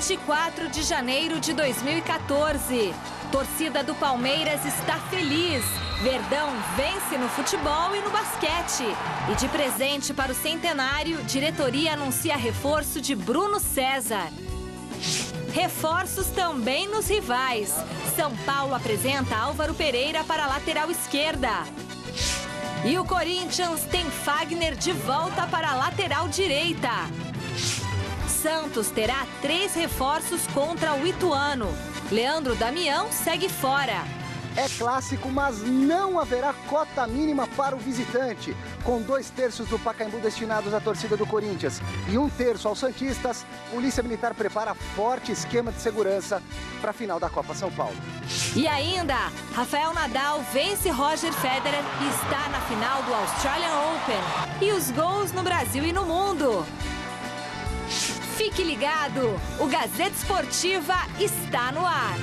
24 de janeiro de 2014. Torcida do Palmeiras está feliz. Verdão vence no futebol e no basquete. E de presente para o centenário, diretoria anuncia reforço de Bruno César. Reforços também nos rivais. São Paulo apresenta Álvaro Pereira para a lateral esquerda. E o Corinthians tem Fagner de volta para a lateral direita. Santos terá 3 reforços contra o Ituano. Leandro Damião segue fora. É clássico, mas não haverá cota mínima para o visitante. Com 2/3 do Pacaembu destinados à torcida do Corinthians e 1/3 aos santistas, Polícia Militar prepara forte esquema de segurança para a final da Copa São Paulo. E ainda, Rafael Nadal vence Roger Federer e está na final do Australian Open. E os gols no Brasil e no mundo. Fique ligado, o Gazeta Esportiva está no ar.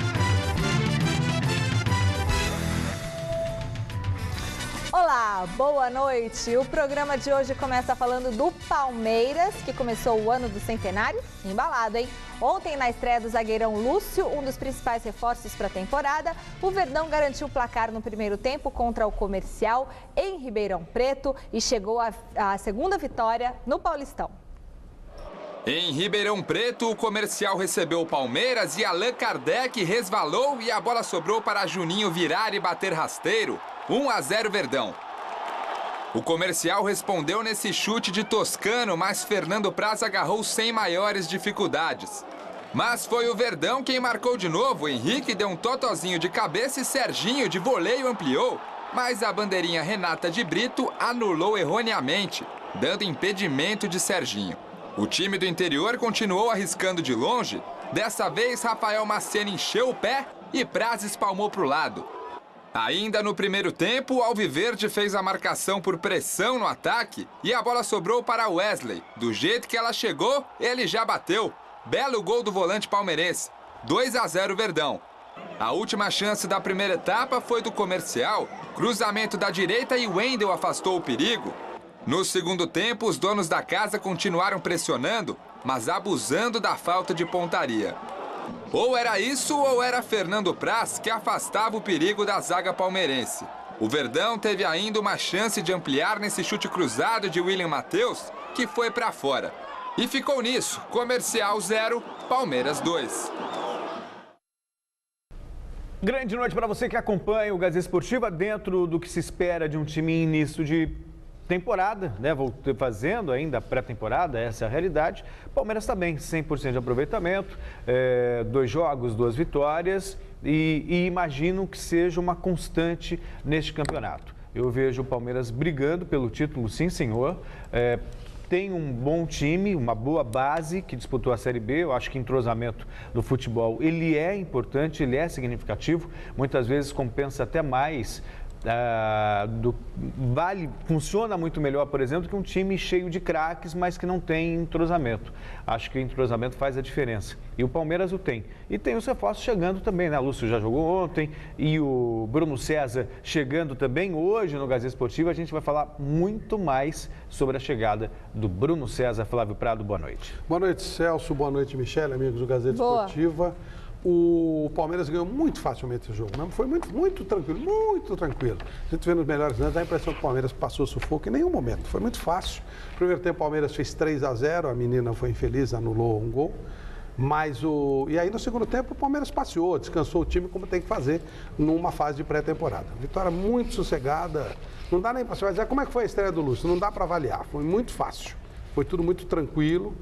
Olá, boa noite. O programa de hoje começa falando do Palmeiras, que começou o ano do centenário embalado, hein? Ontem, na estreia do zagueirão Lúcio, um dos principais reforços para a temporada, o Verdão garantiu o placar no primeiro tempo contra o Comercial em Ribeirão Preto e chegou à segunda vitória no Paulistão. Em Ribeirão Preto, o Comercial recebeu o Palmeiras e Allan Kardec resvalou e a bola sobrou para Juninho virar e bater rasteiro. 1-0 Verdão. O Comercial respondeu nesse chute de Toscano, mas Fernando Praz agarrou sem maiores dificuldades. Mas foi o Verdão quem marcou de novo. Henrique deu um totozinho de cabeça e Serginho de voleio ampliou. Mas a bandeirinha Renata de Brito anulou erroneamente, dando impedimento de Serginho. O time do interior continuou arriscando de longe. Dessa vez, Rafael Macena encheu o pé e Praz espalmou para o lado. Ainda no primeiro tempo, o Alviverde fez a marcação por pressão no ataque e a bola sobrou para Wesley. Do jeito que ela chegou, ele já bateu. Belo gol do volante palmeirense. 2-0 Verdão. A última chance da primeira etapa foi do Comercial. Cruzamento da direita e Wendel afastou o perigo. No segundo tempo, os donos da casa continuaram pressionando, mas abusando da falta de pontaria. Ou era isso ou era Fernando Praz que afastava o perigo da zaga palmeirense. O Verdão teve ainda uma chance de ampliar nesse chute cruzado de William Matheus, que foi para fora. E ficou nisso, Comercial 0, Palmeiras 2. Grande noite para você que acompanha o Gazeta Esportiva dentro do que se espera de um time em início de temporada, né? Voltei fazendo ainda a pré-temporada, essa é a realidade. Palmeiras está bem, 100% de aproveitamento, 2 jogos, 2 vitórias e imagino que seja uma constante neste campeonato. Eu vejo o Palmeiras brigando pelo título, sim senhor. Tem um bom time, uma boa base que disputou a Série B. Eu acho que entrosamento do futebol, ele é importante, ele é significativo. Muitas vezes compensa até mais. Funciona muito melhor, por exemplo, que um time cheio de craques, mas que não tem entrosamento. Acho que o entrosamento faz a diferença. E o Palmeiras o tem. E tem os reforços chegando também, né? O Lúcio já jogou ontem e o Bruno César chegando também. Hoje no Gazeta Esportiva a gente vai falar muito mais sobre a chegada do Bruno César. Flávio Prado, boa noite. Boa noite, Celso. Boa noite, Michele, amigos do Gazeta Esportiva. O Palmeiras ganhou muito facilmente o jogo, né? Foi muito tranquilo, muito tranquilo. A gente vê nos melhores lances, dá a impressão que o Palmeiras passou sufoco em nenhum momento. Foi muito fácil. No primeiro tempo, o Palmeiras fez 3-0, a menina foi infeliz, anulou um gol. E aí, no segundo tempo, o Palmeiras passeou, descansou o time como tem que fazer numa fase de pré-temporada. Vitória muito sossegada. Não dá nem para você dizer como é que foi a estreia do Lúcio, não dá para avaliar. Foi muito fácil, foi tudo muito tranquilo.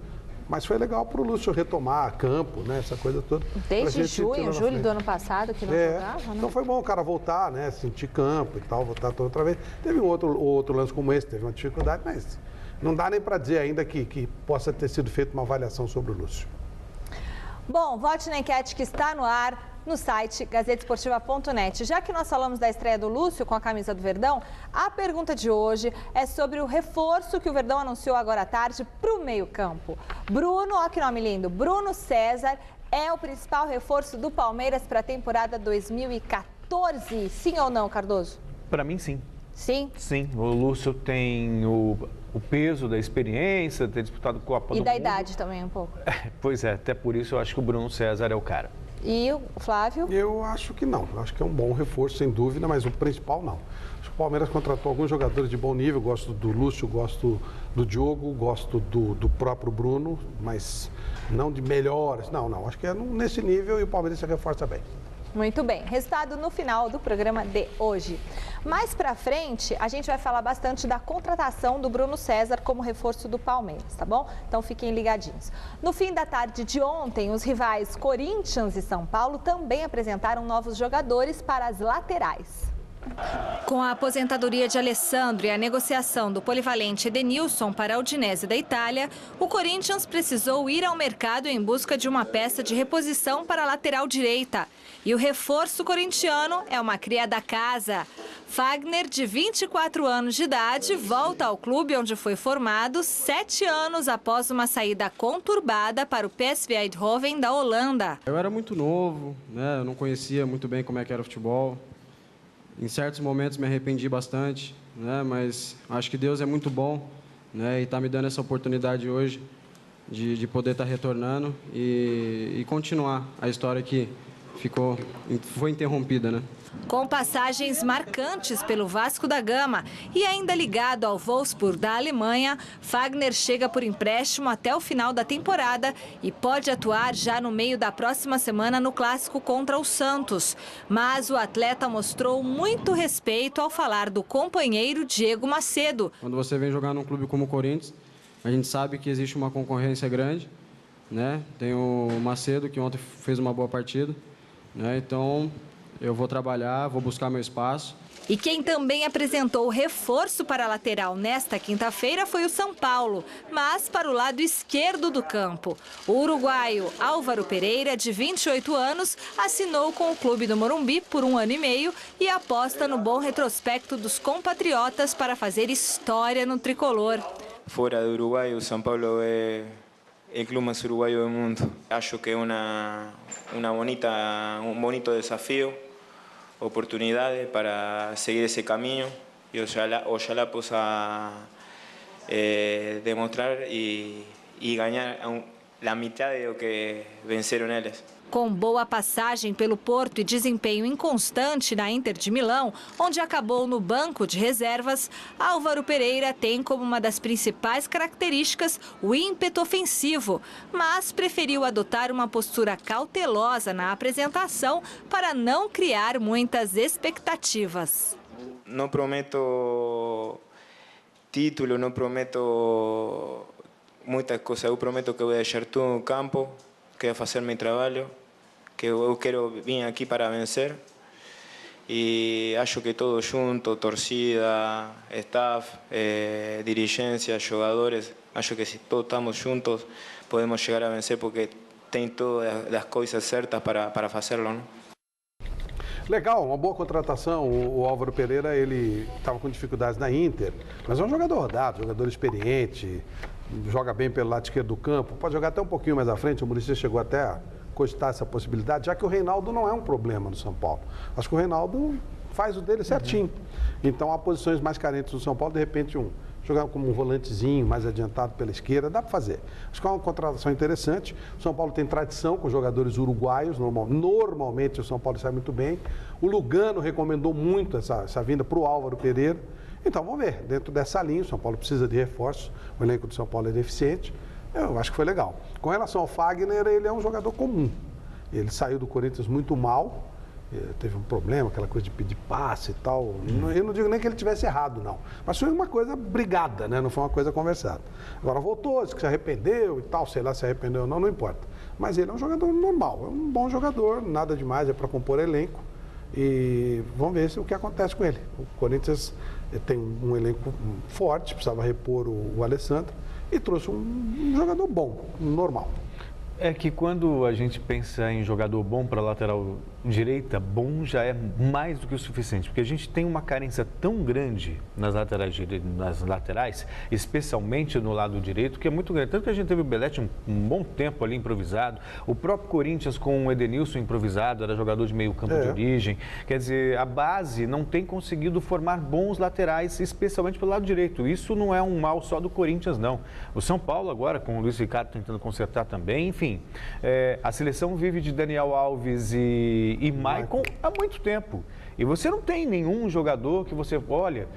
Mas foi legal para o Lúcio retomar campo, né? Essa coisa toda. Desde julho do ano passado que não jogava, né? Então foi bom o cara voltar, né? Sentir campo e tal, voltar toda outra vez. Teve um outro lance como esse, teve uma dificuldade, mas não dá nem para dizer ainda que possa ter sido feita uma avaliação sobre o Lúcio. Bom, vote na enquete que está no ar no site gazetesportiva.net. Já que nós falamos da estreia do Lúcio com a camisa do Verdão, a pergunta de hoje é sobre o reforço que o Verdão anunciou agora à tarde para o meio-campo. Bruno, olha que nome lindo, Bruno César é o principal reforço do Palmeiras para a temporada 2014. Sim ou não, Cardoso? Para mim, sim. Sim? Sim, o Lúcio tem o peso da experiência, ter disputado Copa do Mundo. E da idade também um pouco. Pois é, até por isso eu acho que o Bruno César é o cara. E o Flávio? Eu acho que não. Eu acho que é um bom reforço, sem dúvida, mas o principal não. Acho que o Palmeiras contratou alguns jogadores de bom nível. Gosto do Lúcio, gosto do Diogo, gosto do próprio Bruno, mas não de melhores. Não. Acho que é nesse nível e o Palmeiras se reforça bem. Muito bem, resultado no final do programa de hoje. Mais pra frente, a gente vai falar bastante da contratação do Bruno César como reforço do Palmeiras, tá bom? Então fiquem ligadinhos. No fim da tarde de ontem, os rivais Corinthians e São Paulo também apresentaram novos jogadores para as laterais. Com a aposentadoria de Alessandro e a negociação do polivalente Edenilson para a Udinese da Itália, o Corinthians precisou ir ao mercado em busca de uma peça de reposição para a lateral direita. E o reforço corintiano é uma cria da casa. Fagner, de 24 anos de idade, volta ao clube onde foi formado 7 anos após uma saída conturbada para o PSV Eindhoven da Holanda. Eu era muito novo, né? Eu não conhecia muito bem como é que era o futebol. Em certos momentos me arrependi bastante, né? Mas acho que Deus é muito bom, né? E está me dando essa oportunidade hoje de poder estar retornando e continuar a história que foi interrompida, né? Com passagens marcantes pelo Vasco da Gama e ainda ligado ao Wolfsburg da Alemanha, Fagner chega por empréstimo até o final da temporada e pode atuar já no meio da próxima semana no clássico contra o Santos. Mas o atleta mostrou muito respeito ao falar do companheiro Diego Macedo. Quando você vem jogar num clube como o Corinthians, a gente sabe que existe uma concorrência grande, né? Tem o Macedo, que ontem fez uma boa partida, né? Então eu vou trabalhar, vou buscar meu espaço. E quem também apresentou reforço para a lateral nesta quinta-feira foi o São Paulo, mas para o lado esquerdo do campo. O uruguaio Álvaro Pereira, de 28 anos, assinou com o clube do Morumbi por 1 ano e meio e aposta no bom retrospecto dos compatriotas para fazer história no tricolor. Fora do Uruguai, o São Paulo é o clube mais uruguaio do mundo. Acho que é um bonito desafio, oportunidade para seguir esse caminho e ojalá possa demonstrar e ganhar a metade do que venceram eles. Com boa passagem pelo Porto e desempenho inconstante na Inter de Milão, onde acabou no banco de reservas, Álvaro Pereira tem como uma das principais características o ímpeto ofensivo, mas preferiu adotar uma postura cautelosa na apresentação para não criar muitas expectativas. Não prometo título, não prometo muitas coisas. Eu prometo que vou deixar tudo no campo, que vou fazer meu trabalho, que eu quero vir aqui para vencer e acho que todos juntos, torcida, staff, dirigência, jogadores, acho que se todos estamos juntos podemos chegar a vencer porque tem todas as coisas certas para fazê-lo, não? Legal, uma boa contratação. O Álvaro Pereira, ele estava com dificuldades na Inter, mas é um jogador rodado, jogador experiente, joga bem pelo lado esquerdo do campo, pode jogar até um pouquinho mais à frente. O Muricy chegou até a cogitar essa possibilidade, já que o Reinaldo não é um problema no São Paulo. Acho que o Reinaldo faz o dele certinho. Então há posições mais carentes no São Paulo, de repente jogar como um volantezinho mais adiantado pela esquerda, dá para fazer. Acho que é uma contratação interessante. O São Paulo tem tradição com jogadores uruguaios, normalmente o São Paulo sai muito bem. O Lugano recomendou muito essa vinda para o Álvaro Pereira. Então vamos ver, dentro dessa linha, o São Paulo precisa de reforços, o elenco do São Paulo é deficiente. Eu acho que foi legal. Com relação ao Fagner, ele é um jogador comum. Ele saiu do Corinthians muito mal, teve um problema, aquela coisa de pedir passe e tal. Eu não digo nem que ele tivesse errado, não. Mas foi uma coisa brigada, né? Não foi uma coisa conversada. Agora voltou, disse que se arrependeu e tal, sei lá se arrependeu ou não, não importa. Mas ele é um jogador normal, é um bom jogador, nada demais, é para compor elenco. E vamos ver o que acontece com ele. O Corinthians tem um elenco forte, precisava repor o Alessandro. E trouxe um jogador bom, normal. É que quando a gente pensa em jogador bom para lateral direita bom já é mais do que o suficiente, porque a gente tem uma carência tão grande nas laterais, especialmente no lado direito, que é muito grande. Tanto que a gente teve o Belletti um bom tempo ali improvisado, o próprio Corinthians com o Edenilson improvisado, era jogador de meio campo de origem. Quer dizer, a base não tem conseguido formar bons laterais, especialmente pelo lado direito. Isso não é um mal só do Corinthians, não. O São Paulo agora, com o Luiz Ricardo tentando consertar também, enfim. A seleção vive de Daniel Alves e Maicon há muito tempo. E você não tem nenhum jogador que você olha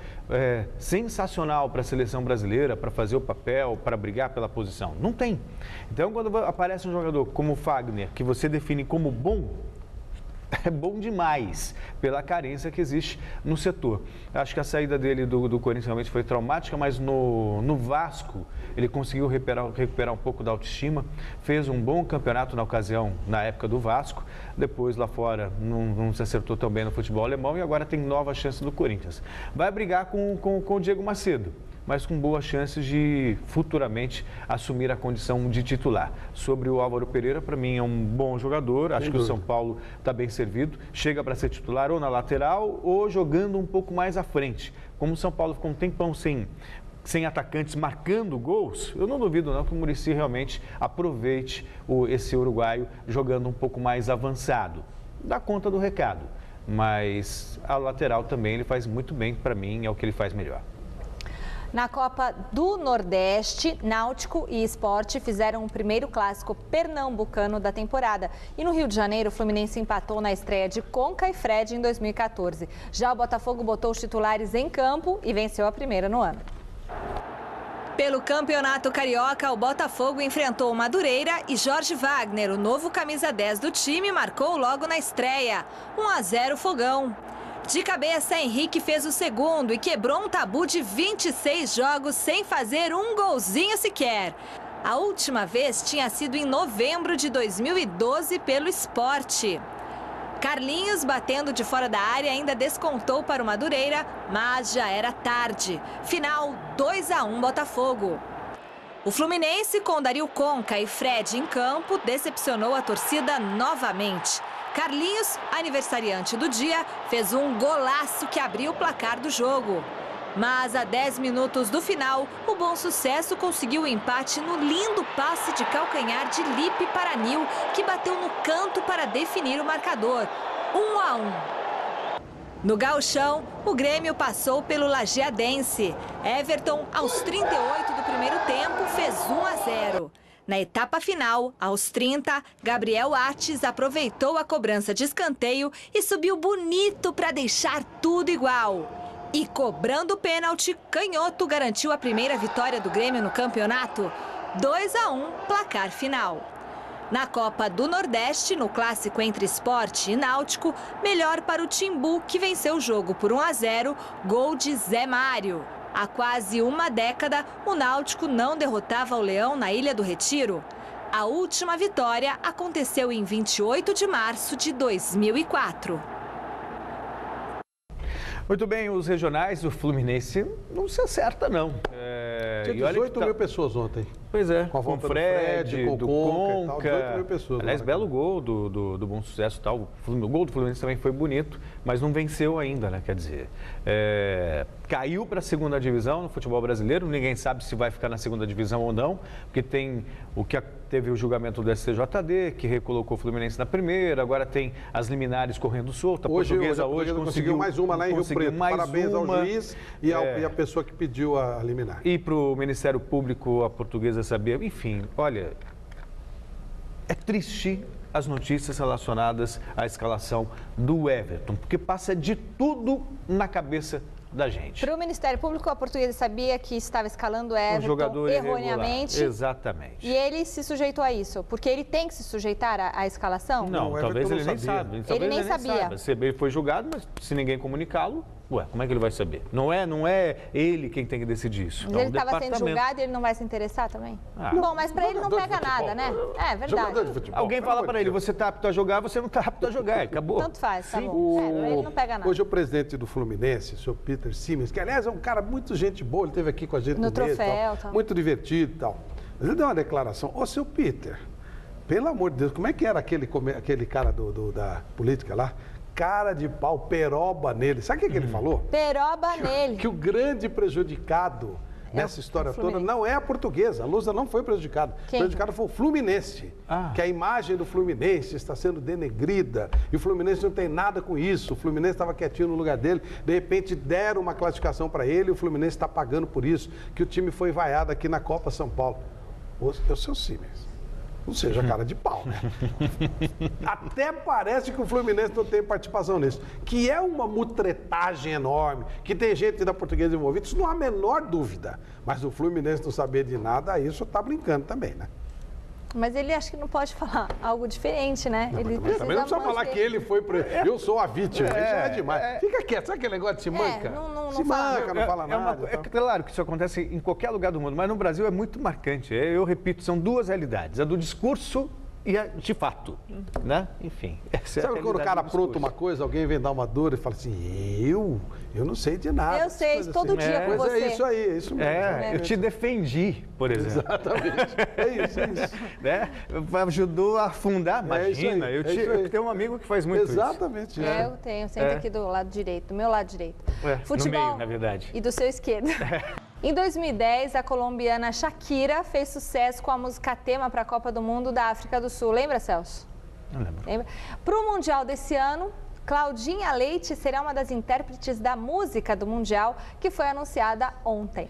sensacional para a seleção brasileira, para fazer o papel, para brigar pela posição. Não tem. Então, quando aparece um jogador como o Fagner, que você define como bom, é bom demais pela carência que existe no setor. Acho que a saída dele do Corinthians realmente foi traumática, mas no Vasco ele conseguiu recuperar um pouco da autoestima, fez um bom campeonato na ocasião, na época do Vasco, depois lá fora não se acertou tão bem no futebol alemão e agora tem nova chance do Corinthians. Vai brigar com o Diego Macedo, mas com boas chances de futuramente assumir a condição de titular. Sobre o Álvaro Pereira, para mim é um bom jogador, acho que o São Paulo está bem servido, chega para ser titular ou na lateral ou jogando um pouco mais à frente. Como o São Paulo ficou um tempão sem atacantes marcando gols, eu não duvido não que o Muricy realmente aproveite esse uruguaio jogando um pouco mais avançado. Dá conta do recado, mas a lateral também ele faz muito bem, para mim é o que ele faz melhor. Na Copa do Nordeste, Náutico e Sport fizeram o primeiro clássico pernambucano da temporada. E no Rio de Janeiro, o Fluminense empatou na estreia de Conca e Fred em 2014. Já o Botafogo botou os titulares em campo e venceu a primeira no ano. Pelo Campeonato Carioca, o Botafogo enfrentou o Madureira e Jorge Wagner, o novo camisa 10 do time, marcou logo na estreia. 1-0 Fogão. De cabeça, Henrique fez o segundo e quebrou um tabu de 26 jogos sem fazer um golzinho sequer. A última vez tinha sido em novembro de 2012 pelo Sport. Carlinhos, batendo de fora da área, ainda descontou para o Madureira, mas já era tarde. Final 2-1 Botafogo. O Fluminense, com Dario Conca e Fred em campo, decepcionou a torcida novamente. Carlinhos, aniversariante do dia, fez um golaço que abriu o placar do jogo. Mas a 10 minutos do final, o Bom Sucesso conseguiu o empate no lindo passe de calcanhar de Lipe para Nil, que bateu no canto para definir o marcador. 1-1. No Gauchão, o Grêmio passou pelo Lajeadense. Everton, aos 38 do primeiro tempo, fez 1-0. Na etapa final, aos 30, Gabriel Ates aproveitou a cobrança de escanteio e subiu bonito para deixar tudo igual. E cobrando o pênalti, Canhoto garantiu a primeira vitória do Grêmio no campeonato. 2-1, placar final. Na Copa do Nordeste, no clássico entre Sport e Náutico, melhor para o Timbu, que venceu o jogo por 1-0, gol de Zé Mário. Há quase uma década, o Náutico não derrotava o Leão na Ilha do Retiro. A última vitória aconteceu em 28 de março de 2004. Muito bem, os regionais, o Fluminense não se acerta, não. Tinha 18 mil pessoas ontem. Pois é, com o Fred, do Conca, 18 mil pessoas. Aliás, belo gol do Bom Sucesso e tal. O gol do Fluminense também foi bonito, mas não venceu ainda, né? Quer dizer, caiu para a segunda divisão no futebol brasileiro. Ninguém sabe se vai ficar na segunda divisão ou não, porque tem teve o julgamento do STJD, que recolocou o Fluminense na primeira, agora tem as liminares correndo solta. A Portuguesa hoje conseguiu mais uma lá em Rio Preto. Parabéns ao juiz e a pessoa que pediu a liminar. E para o Ministério Público, a Portuguesa sabia. Enfim, olha, é triste as notícias relacionadas à escalação do Everton, porque passa de tudo na cabeça da gente. Para o Ministério Público, a Portuguesa sabia que estava escalando o Everton erroneamente. Exatamente. E ele se sujeitou a isso, porque ele tem que se sujeitar à escalação? Não, talvez ele nem sabe. Ele nem sabia. Ele foi julgado, mas se ninguém comunicá-lo, como é que ele vai saber? Não é ele quem tem que decidir isso. Mas ele estava sendo julgado e ele não vai se interessar também? Bom, mas para ele não pega nada, né? É verdade. Alguém fala para ele, você está apto a jogar, você não está apto a jogar, acabou. Tanto faz, tá bom. Ele não pega nada. Hoje o presidente do Fluminense, o senhor Peter Siemens, que aliás é um cara muito gente boa, ele esteve aqui com a gente no troféu, tal. Muito divertido e tal. Mas ele deu uma declaração, seu Peter, Pelo amor de Deus, como é que era aquele cara da política lá? Cara de pau, peroba nele. Sabe o que ele falou? Peroba nele. Que o grande prejudicado nessa história toda não é a Portuguesa. A Lusa não foi prejudicada. O prejudicado foi o Fluminense. Que a imagem do Fluminense está sendo denegrida. E o Fluminense não tem nada com isso. O Fluminense estava quietinho no lugar dele. De repente deram uma classificação para ele e o Fluminense está pagando por isso. Que o time foi vaiado aqui na Copa São Paulo. Os seus times. Ou seja, cara de pau, né? Até parece que o Fluminense não tem participação nisso. Que é uma mutretagem enorme, que tem gente da Portuguesa envolvida, isso não há a menor dúvida. Mas o Fluminense não saber de nada, isso tá brincando também, né? Mas ele acha que não pode falar algo diferente, né? Não, ele mas também não precisa falar que ele foi eu sou a vítima, isso é demais. Fica quieto, sabe aquele negócio de se manca? Não se manca, não fala nada. É claro que isso acontece em qualquer lugar do mundo, mas no Brasil é muito marcante. Eu repito, são duas realidades, a do discurso e a de fato, né? Enfim. Sabe quando o cara apronta uma coisa, alguém vem dar uma dor e fala assim, eu não sei de nada. Eu sei, todo dia com você. É isso aí, é isso mesmo. Eu te defendi, por exemplo. Exatamente, é isso. Né? Ajudou a afundar, imagina. Eu tenho um amigo que faz muito isso. Exatamente. Eu tenho, senta aqui do lado direito, do meu lado direito. Futebol no meio, na verdade. E do seu esquerdo. Em 2010, a colombiana Shakira fez sucesso com a música tema para a Copa do Mundo da África do Sul. Lembra, Celso? Não lembro. Lembra? Para o Mundial desse ano, Claudinha Leite será uma das intérpretes da música do Mundial, que foi anunciada ontem.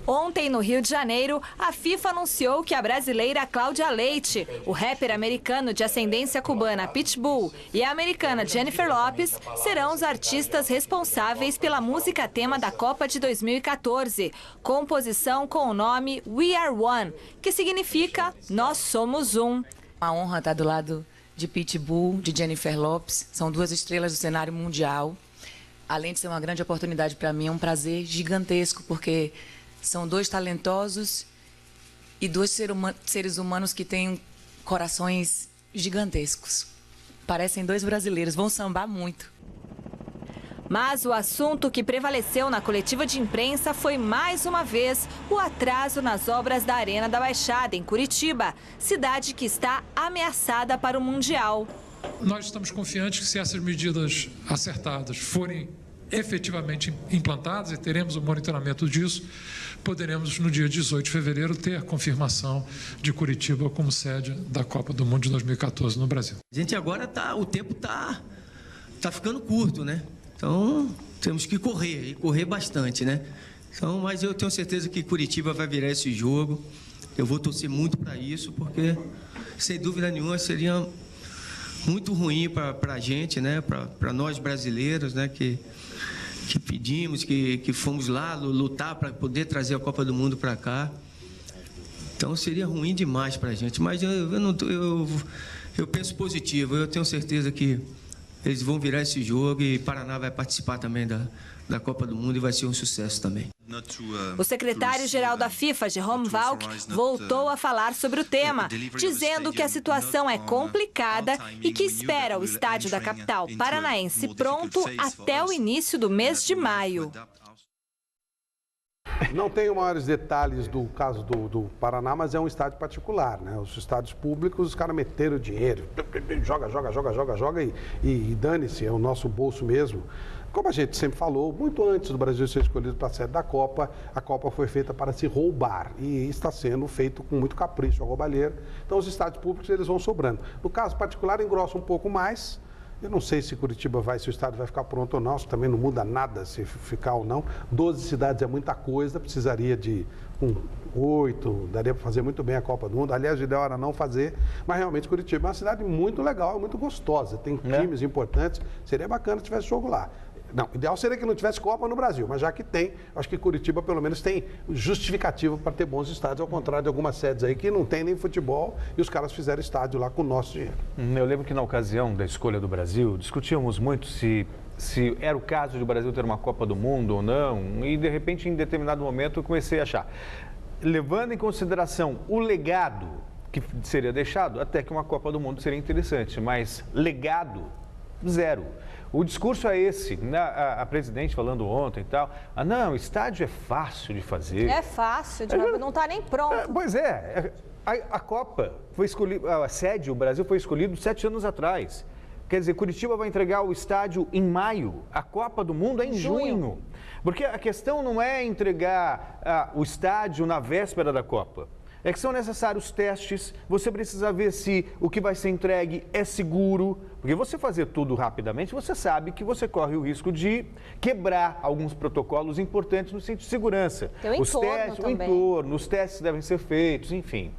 Ontem, no Rio de Janeiro, a FIFA anunciou que a brasileira Cláudia Leite, o rapper americano de ascendência cubana Pitbull e a americana Jennifer Lopez serão os artistas responsáveis pela música tema da Copa de 2014, composição com o nome We Are One, que significa Nós Somos Um. Uma honra estar do lado de Pitbull, de Jennifer Lopez, são duas estrelas do cenário mundial. Além de ser uma grande oportunidade para mim, é um prazer gigantesco, porque são dois talentosos e dois seres humanos que têm corações gigantescos. Parecem dois brasileiros, vão sambar muito. Mas o assunto que prevaleceu na coletiva de imprensa foi, mais uma vez, o atraso nas obras da Arena da Baixada, em Curitiba, cidade que está ameaçada para o Mundial. Nós estamos confiantes que, se essas medidas acertadas forem efetivamente implantadas, e teremos o monitoramento disso, poderemos, no dia 18 de fevereiro, ter a confirmação de Curitiba como sede da Copa do Mundo de 2014 no Brasil. A gente agora o tempo tá ficando curto, né? Então, temos que correr, e correr bastante, né? Então, mas eu tenho certeza que Curitiba vai virar esse jogo. Eu vou torcer muito para isso, porque, sem dúvida nenhuma, seria muito ruim para a gente, né? Para nós brasileiros, né? Que pedimos, que fomos lá lutar para poder trazer a Copa do Mundo para cá. Então, seria ruim demais para a gente. Mas eu penso positivo. Eu tenho certeza que eles vão virar esse jogo e Paraná vai participar também da Copa do Mundo e vai ser um sucesso também. O secretário-geral da FIFA, Jerome Valk, voltou a falar sobre o tema, dizendo que a situação é complicada e que espera o estádio da capital paranaense pronto até o início do mês de maio. Não tenho maiores detalhes do caso do Paraná, mas é um estádio particular, né? Os estádios públicos, os caras meteram dinheiro, joga e dane-se, é o nosso bolso mesmo. Como a gente sempre falou, muito antes do Brasil ser escolhido para a sede da Copa, a Copa foi feita para se roubar e está sendo feito com muito capricho a roubalheira. Então os estádios públicos eles vão sobrando. No caso particular engrossa um pouco mais. Eu não sei se Curitiba se o estádio vai ficar pronto ou não, isso também não muda nada se ficar ou não. 12 cidades é muita coisa, precisaria de 8, daria para fazer muito bem a Copa do Mundo. Aliás, o ideal era não fazer, mas realmente Curitiba é uma cidade muito legal, muito gostosa, tem times importantes, seria bacana se tivesse jogo lá. Não, o ideal seria que não tivesse Copa no Brasil, mas já que tem, acho que Curitiba pelo menos tem justificativa para ter bons estádios, ao contrário de algumas sedes aí que não tem nem futebol e os caras fizeram estádio lá com o nosso dinheiro. Eu lembro que na ocasião da escolha do Brasil, discutíamos muito se era o caso de o Brasil ter uma Copa do Mundo ou não, e de repente em determinado momento eu comecei a achar, levando em consideração o legado que seria deixado, até que uma Copa do Mundo seria interessante, mas legado zero. O discurso é esse, né? A presidente falando ontem e tal, não, o estádio é fácil de fazer. É fácil, não está nem pronto. Pois é, a Copa foi escolhida, a sede, o Brasil foi escolhido 7 anos atrás. Quer dizer, Curitiba vai entregar o estádio em maio, a Copa do Mundo é em junho. Porque a questão não é entregar o estádio na véspera da Copa. É que são necessários testes, você precisa ver se o que vai ser entregue é seguro, porque você fazer tudo rapidamente, você sabe que você corre o risco de quebrar alguns protocolos importantes no sentido de segurança. Os testes devem ser feitos, enfim.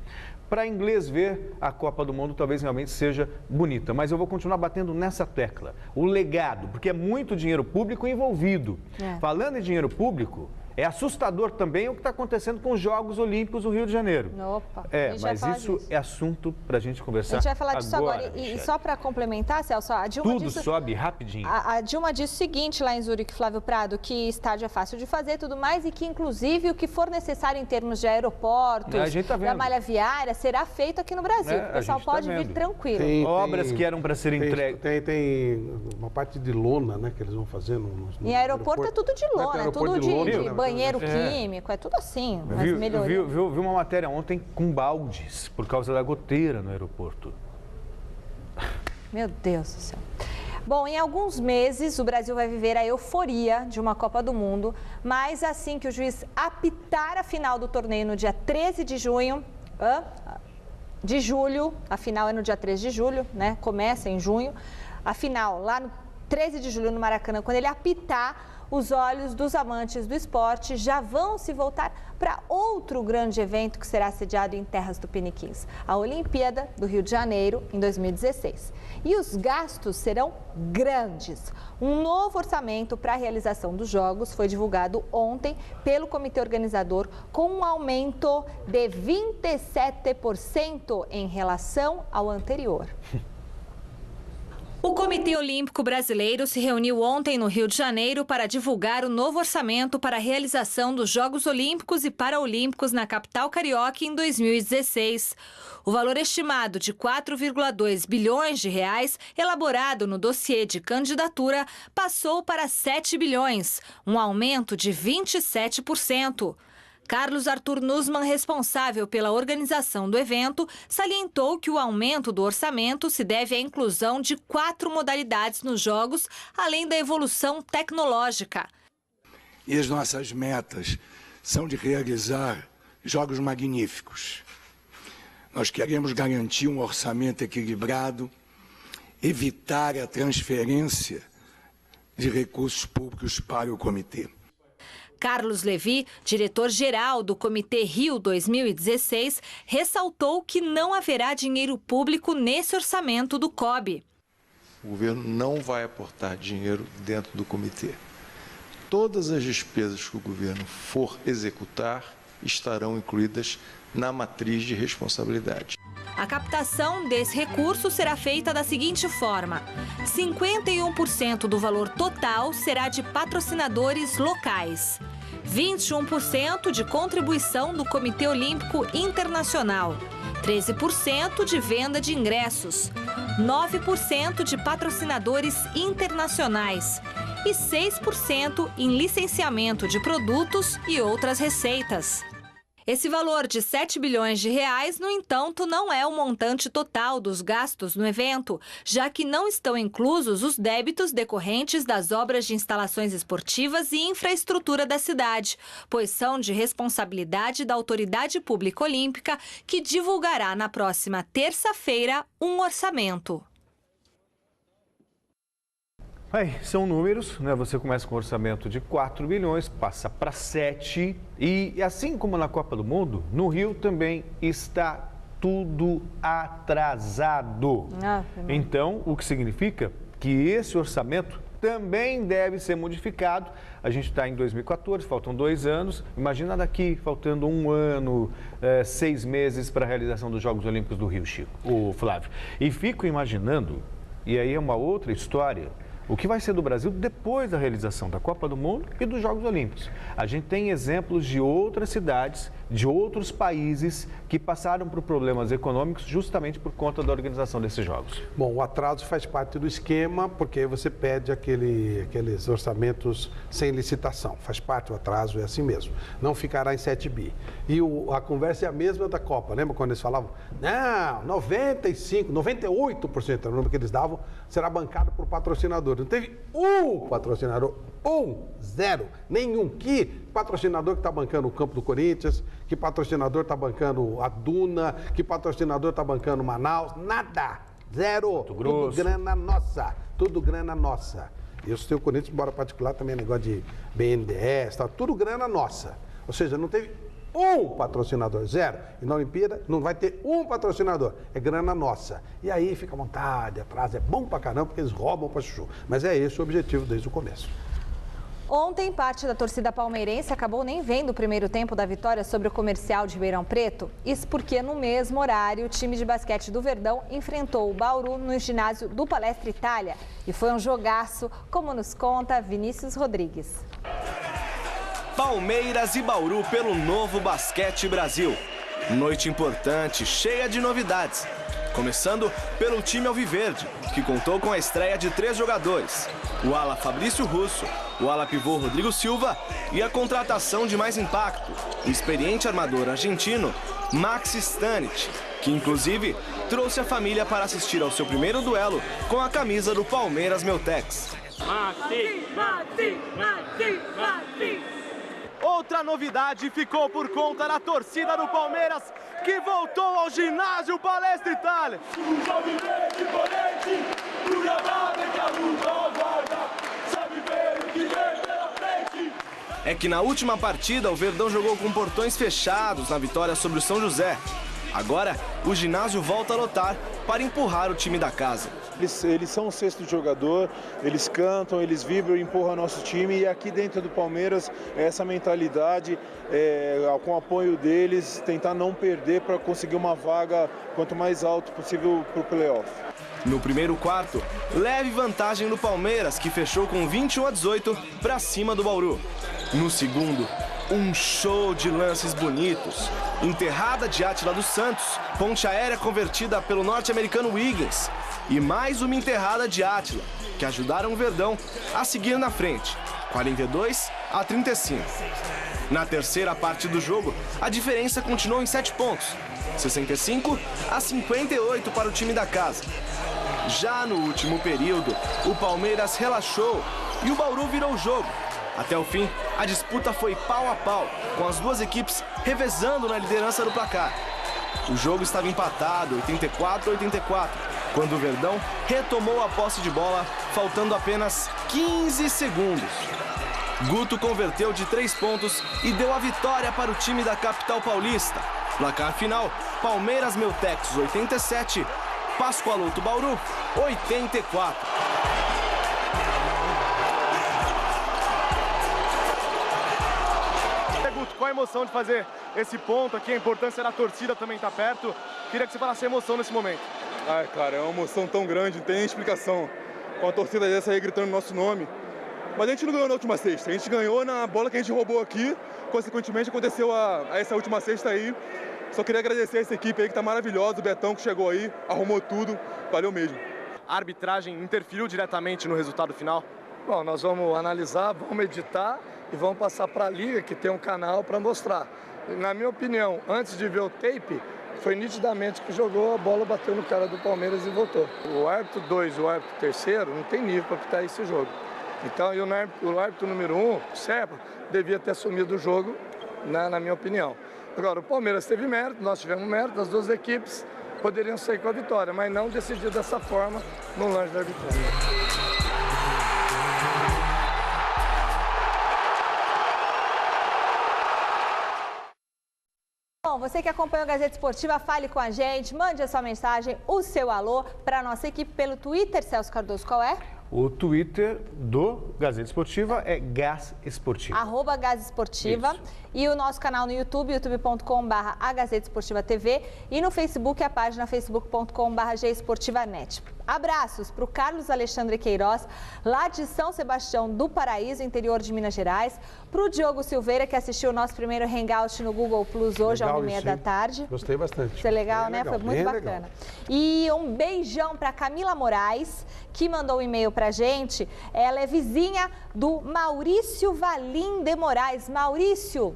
Para inglês ver, a Copa do Mundo talvez realmente seja bonita, mas eu vou continuar batendo nessa tecla. O legado, porque é muito dinheiro público envolvido. Falando em dinheiro público, é assustador também o que está acontecendo com os Jogos Olímpicos do Rio de Janeiro. Opa, mas isso é assunto para a gente conversar. A gente vai falar disso agora. E só para complementar, Celso, a Dilma disse... Tudo sobe rapidinho. A Dilma disse o seguinte lá em Zurique, Flávio Prado, que estádio é fácil de fazer e tudo mais, e que inclusive o que for necessário em termos de aeroportos, da malha viária, será feito aqui no Brasil. O pessoal pode vir tranquilo. Tem obras que eram para ser entregues. Tem uma parte de lona, né, que eles vão fazer no em aeroporto é tudo de lona, é tudo de banheiro químico, é tudo assim, mas melhoria. Vi uma matéria ontem com baldes por causa da goteira no aeroporto. Meu Deus do céu. Bom, em alguns meses o Brasil vai viver a euforia de uma Copa do Mundo, mas assim que o juiz apitar a final do torneio no dia 13 de julho, a final é no dia 13 de julho, né? Começa em junho. A final lá no 13 de julho no Maracanã, quando ele apitar, os olhos dos amantes do esporte já vão se voltar para outro grande evento que será sediado em terras tupiniquins, a Olimpíada do Rio de Janeiro, em 2016. E os gastos serão grandes. Um novo orçamento para a realização dos Jogos foi divulgado ontem pelo comitê organizador, com um aumento de 27% em relação ao anterior. O Comitê Olímpico Brasileiro se reuniu ontem no Rio de Janeiro para divulgar o novo orçamento para a realização dos Jogos Olímpicos e Paraolímpicos na capital carioca em 2016. O valor estimado de 4,2 bilhões de reais, elaborado no dossiê de candidatura, passou para 7 bilhões, um aumento de 27%. Carlos Arthur Nussmann, responsável pela organização do evento, salientou que o aumento do orçamento se deve à inclusão de 4 modalidades nos Jogos, além da evolução tecnológica. E as nossas metas são de realizar jogos magníficos. Nós queremos garantir um orçamento equilibrado, evitar a transferência de recursos públicos para o comitê. Carlos Levi, diretor-geral do Comitê Rio 2016, ressaltou que não haverá dinheiro público nesse orçamento do COB. O governo não vai aportar dinheiro dentro do comitê. Todas as despesas que o governo for executar estarão incluídas na matriz de responsabilidade. A captação desse recurso será feita da seguinte forma: 51% do valor total será de patrocinadores locais, 21% de contribuição do Comitê Olímpico Internacional, 13% de venda de ingressos, 9% de patrocinadores internacionais e 6% em licenciamento de produtos e outras receitas. Esse valor de 7 bilhões de reais, no entanto, não é o montante total dos gastos no evento, já que não estão inclusos os débitos decorrentes das obras de instalações esportivas e infraestrutura da cidade, pois são de responsabilidade da Autoridade Pública Olímpica, que divulgará na próxima terça-feira um orçamento. Aí, são números, né? Você começa com um orçamento de 4 bilhões, passa para 7 e assim como na Copa do Mundo, no Rio também está tudo atrasado. Então, o que significa que esse orçamento também deve ser modificado. A gente está em 2014, faltam 2 anos. Imagina daqui, faltando 1 ano, 6 meses para a realização dos Jogos Olímpicos do Rio, Chico, o Flávio. E fico imaginando, e aí é uma outra história, o que vai ser do Brasil depois da realização da Copa do Mundo e dos Jogos Olímpicos. A gente tem exemplos de outras cidades de outros países que passaram por problemas econômicos justamente por conta da organização desses jogos. Bom, o atraso faz parte do esquema, porque aí você pede aqueles orçamentos sem licitação. Faz parte do atraso, é assim mesmo. Não ficará em 7 bi. E a conversa é a mesma da Copa. Lembra quando eles falavam? Não, 95%, 98%, era o número que eles davam, será bancado por patrocinador. Não teve um patrocinador, zero, nenhum. Que patrocinador que está bancando o campo do Corinthians, que patrocinador está bancando a Duna, que patrocinador está bancando Manaus, nada, zero. Tudo grana nossa, tudo grana nossa. E o seu Corinthians, embora particular, também é negócio de BNDES, tá, tudo grana nossa. Ou seja, não teve um patrocinador, zero. E na Olimpíada não vai ter um patrocinador, é grana nossa. E aí fica à vontade, atrás, é bom pra caramba, porque eles roubam pra chuchu. Mas é esse o objetivo desde o começo. Ontem, parte da torcida palmeirense acabou nem vendo o primeiro tempo da vitória sobre o Comercial de Ribeirão Preto. Isso porque, no mesmo horário, o time de basquete do Verdão enfrentou o Bauru no ginásio do Palestra Itália. E foi um jogaço, como nos conta Vinícius Rodrigues. Palmeiras e Bauru pelo Novo Basquete Brasil. Noite importante, cheia de novidades. Começando pelo time alviverde, que contou com a estreia de 3 jogadores. O ala Fabrício Russo, o ala pivô Rodrigo Silva e a contratação de mais impacto, o experiente armador argentino Max Stanich, que inclusive trouxe a família para assistir ao seu primeiro duelo com a camisa do Palmeiras Meltex. Outra novidade ficou por conta da torcida do Palmeiras, que voltou ao ginásio Palestra Itália. É que na última partida o Verdão jogou com portões fechados na vitória sobre o São José. Agora o ginásio volta a lotar para empurrar o time da casa. Eles são o sexto jogador, eles cantam, eles vibram e empurram nosso time. E aqui dentro do Palmeiras, essa mentalidade, com o apoio deles, tentar não perder para conseguir uma vaga quanto mais alto possível para o playoff. No primeiro quarto, leve vantagem do Palmeiras, que fechou com 21-18 para cima do Bauru. No segundo, um show de lances bonitos. Enterrada de Átila dos Santos, ponte aérea convertida pelo norte-americano Wiggins. E mais uma enterrada de Átila, que ajudaram o Verdão a seguir na frente, 42-35. Na terceira parte do jogo, a diferença continuou em 7 pontos, 65-58 para o time da casa. Já no último período, o Palmeiras relaxou e o Bauru virou o jogo. Até o fim, a disputa foi pau a pau, com as duas equipes revezando na liderança do placar. O jogo estava empatado, 84-84, quando o Verdão retomou a posse de bola, faltando apenas 15 segundos. Guto converteu de 3 pontos e deu a vitória para o time da capital paulista. Placar final, Palmeiras Meltex 87, Pascoaloto Bauru 84. Qual a emoção de fazer esse ponto aqui? A importância da torcida também estar perto. Queria que você falasse a emoção nesse momento. Cara, é uma emoção tão grande, não tem explicação. Com a torcida dessa aí gritando nosso nome. Mas a gente não ganhou na última sexta. A gente ganhou na bola que a gente roubou aqui. Consequentemente, aconteceu essa última sexta aí. Só queria agradecer a essa equipe aí que tá maravilhosa. O Betão que chegou aí, arrumou tudo. Valeu mesmo. A arbitragem interferiu diretamente no resultado final? Bom, nós vamos analisar, vamos editar e vamos passar para a Liga, que tem um canal para mostrar. Na minha opinião, antes de ver o tape, foi nitidamente que jogou a bola, bateu no cara do Palmeiras e voltou. O árbitro 2 e o árbitro 3º não tem nível para apitar esse jogo. Então, e o árbitro número 1, o Serpa, devia ter assumido o jogo, na minha opinião. Agora, o Palmeiras teve mérito, nós tivemos mérito, as duas equipes poderiam sair com a vitória, mas não decidir dessa forma no lance da arbitragem. Bom, você que acompanha o Gazeta Esportiva, fale com a gente, mande a sua mensagem, o seu alô para a nossa equipe pelo Twitter. Celso Cardoso, qual é? O Twitter do Gazeta Esportiva é Gaz Esportiva. @Gaz Esportiva. E o nosso canal no YouTube, youtube.com/agazetaesportiva.tv. E no Facebook, a página facebook.com/gesportivanet. Abraços para o Carlos Alexandre Queiroz, lá de São Sebastião do Paraíso, interior de Minas Gerais. para o Diogo Silveira, que assistiu o nosso primeiro Hangout no Google Plus hoje, às 1h30 da tarde. Gostei bastante. Foi legal, bem né? Legal, foi muito bacana. Legal. E um beijão para Camila Moraes, que mandou um e-mail para a gente. Ela é vizinha do Maurício Valim de Moraes. Maurício,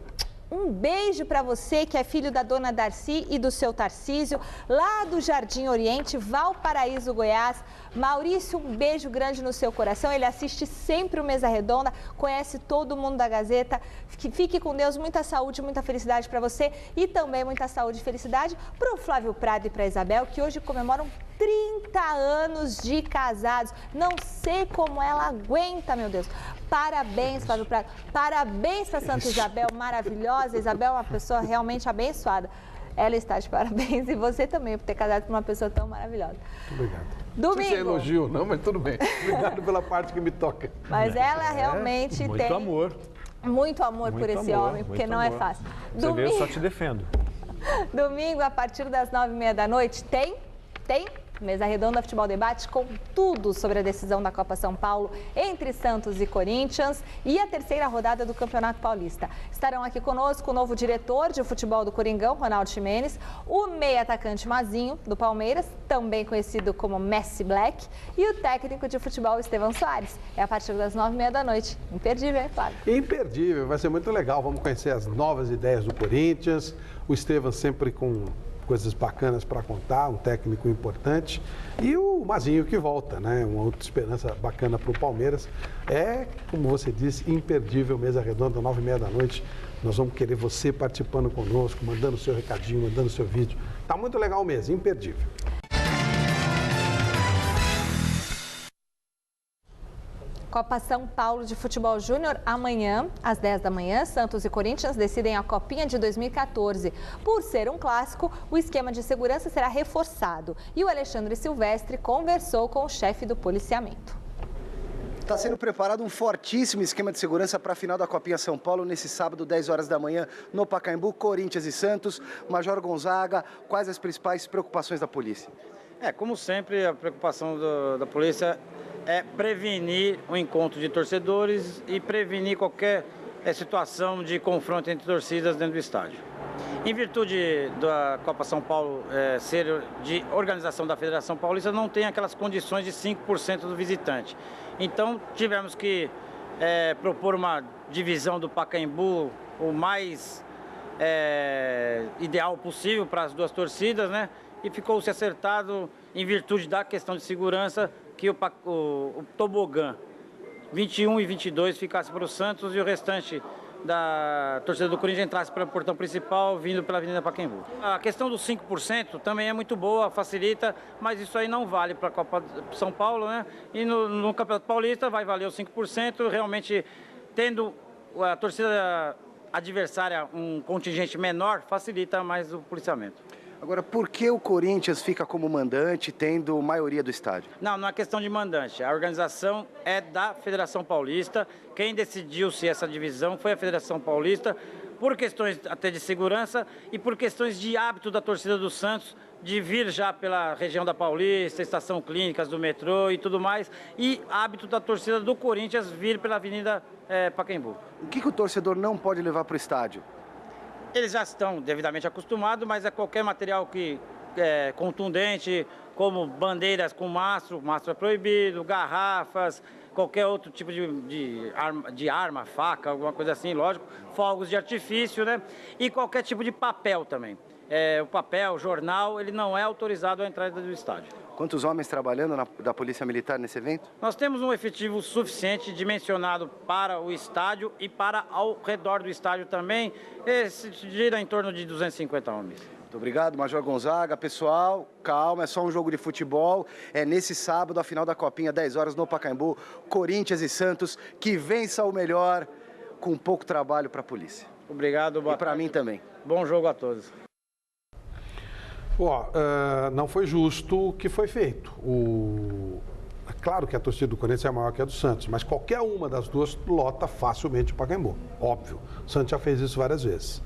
um beijo para você, que é filho da dona Darcy e do seu Tarcísio, lá do Jardim Oriente, Valparaíso, Goiás. Maurício, um beijo grande no seu coração. Ele assiste sempre o Mesa Redonda, conhece todo mundo da Gazeta. Fique com Deus, muita saúde, muita felicidade para você e também muita saúde e felicidade para o Flávio Prado e para a Isabel, que hoje comemoram 30 anos de casados. Não sei como ela aguenta, meu Deus. Parabéns, Flávio Prado. Parabéns para Santa Isabel, maravilhosa. Isabel é uma pessoa realmente abençoada. Ela está de parabéns e você também por ter casado com uma pessoa tão maravilhosa. Obrigado. Domingo. Não sei se é elogio, não, mas tudo bem. Obrigado pela parte que me toca. Mas ela realmente tem... Muito amor. Muito amor por esse homem, porque não é fácil. Você vê, eu só te defendo. Domingo, a partir das 9h30 da noite, tem Mesa Redonda Futebol Debate com tudo sobre a decisão da Copa São Paulo entre Santos e Corinthians e a terceira rodada do Campeonato Paulista. Estarão aqui conosco o novo diretor de futebol do Coringão, Ronaldo Ximenes, o meia atacante Mazinho, do Palmeiras, também conhecido como Messi Black, e o técnico de futebol Estevão Soares. É a partir das 9h30 da noite. Imperdível, hein, Flávio? Imperdível, vai ser muito legal. Vamos conhecer as novas ideias do Corinthians, o Estevão sempre com coisas bacanas para contar, um técnico importante, e o Mazinho que volta, né? Uma outra esperança bacana para o Palmeiras. É, como você disse, imperdível, Mesa Redonda, 9h30 da noite. Nós vamos querer você participando conosco, mandando seu recadinho, mandando seu vídeo. Tá muito legal mesmo, imperdível. Copa São Paulo de Futebol Júnior, amanhã, às 10 da manhã, Santos e Corinthians decidem a Copinha de 2014. Por ser um clássico, o esquema de segurança será reforçado. E o Alexandre Silvestre conversou com o chefe do policiamento. Está sendo preparado um fortíssimo esquema de segurança para a final da Copinha São Paulo, nesse sábado, 10 horas da manhã, no Pacaembu, Corinthians e Santos. Major Gonzaga, quais as principais preocupações da polícia? Como sempre, a preocupação da polícia é prevenir o encontro de torcedores e prevenir qualquer situação de confronto entre torcidas dentro do estádio. Em virtude da Copa São Paulo ser de organização da Federação Paulista, não tem aquelas condições de 5% do visitante. Então, tivemos que propor uma divisão do Pacaembu o mais ideal possível para as duas torcidas, né? E ficou-se acertado, em virtude da questão de segurança, que o tobogã 21 e 22 ficasse para o Santos e o restante da torcida do Corinthians entrasse pelo portão principal, vindo pela Avenida Pacaembu. A questão dos 5% também é muito boa, facilita, mas isso aí não vale para a Copa São Paulo, né? E no Campeonato Paulista vai valer os 5%, realmente tendo a torcida adversária um contingente menor, facilita mais o policiamento. Agora, por que o Corinthians fica como mandante, tendo maioria do estádio? Não é questão de mandante. A organização é da Federação Paulista. Quem decidiu se essa divisão foi a Federação Paulista, por questões até de segurança e por questões de hábito da torcida do Santos, de vir já pela região da Paulista, estação clínicas do metrô e tudo mais, e hábito da torcida do Corinthians vir pela Avenida Pacaembu. O que o torcedor não pode levar para o estádio? Eles já estão devidamente acostumados, mas é qualquer material que é contundente, como bandeiras com mastro é proibido, garrafas, qualquer outro tipo de arma, faca, alguma coisa assim, lógico, fogos de artifício, né? E qualquer tipo de papel também. O papel, jornal, ele não é autorizado à entrada do estádio. Quantos homens trabalhando da Polícia Militar nesse evento? Nós temos um efetivo suficiente dimensionado para o estádio e para ao redor do estádio também, gira em torno de 250 homens. Muito obrigado, Major Gonzaga. Pessoal, calma, é só um jogo de futebol. É nesse sábado, a final da Copinha, 10 horas no Pacaembu, Corinthians e Santos, que vença o melhor com pouco trabalho para a polícia. Obrigado, boa tarde. E para mim também. Bom jogo a todos. Não foi justo o que foi feito. É claro que a torcida do Corinthians é maior que a do Santos, mas qualquer uma das duas lota facilmente o Pacaembu, óbvio. O Santos já fez isso várias vezes.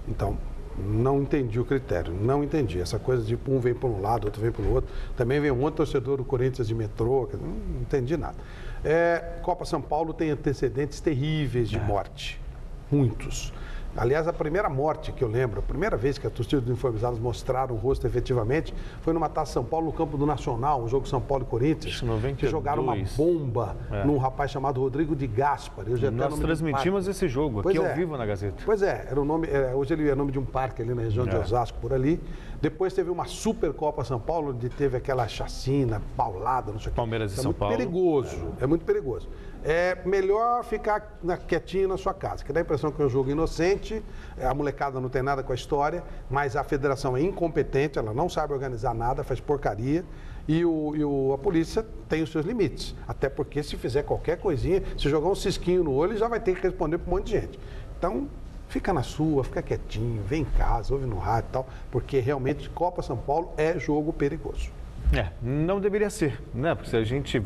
Então, não entendi o critério, não entendi. Essa coisa de um vem para um lado, outro vem para o outro. Também vem um outro torcedor do Corinthians de metrô, não entendi nada. Copa São Paulo tem antecedentes terríveis de morte. muitos. Aliás, a primeira morte que eu lembro, a primeira vez que a torcida dos uniformizados mostraram o rosto efetivamente, foi numa Taça São Paulo, no campo do Nacional, um jogo São Paulo e Corinthians. 92. Que jogaram uma bomba num rapaz chamado Rodrigo de Gaspar. Nós transmitimos esse jogo aqui ao vivo na Gazeta. Pois é, era o nome, hoje ele é nome de um parque ali na região de Osasco, por ali. Depois teve uma Supercopa São Paulo, onde teve aquela chacina, paulada, não sei o que. Palmeiras e São Paulo. É muito perigoso. É melhor ficar quietinho na sua casa, que dá a impressão que é um jogo inocente, a molecada não tem nada com a história, mas a federação é incompetente, ela não sabe organizar nada, faz porcaria, e a polícia tem os seus limites. Até porque se fizer qualquer coisinha, se jogar um cisquinho no olho, já vai ter que responder para um monte de gente. Então, fica na sua, fica quietinho, vem em casa, ouve no rádio e tal, porque realmente Copa São Paulo é jogo perigoso. Não deveria ser, né? Porque se a gente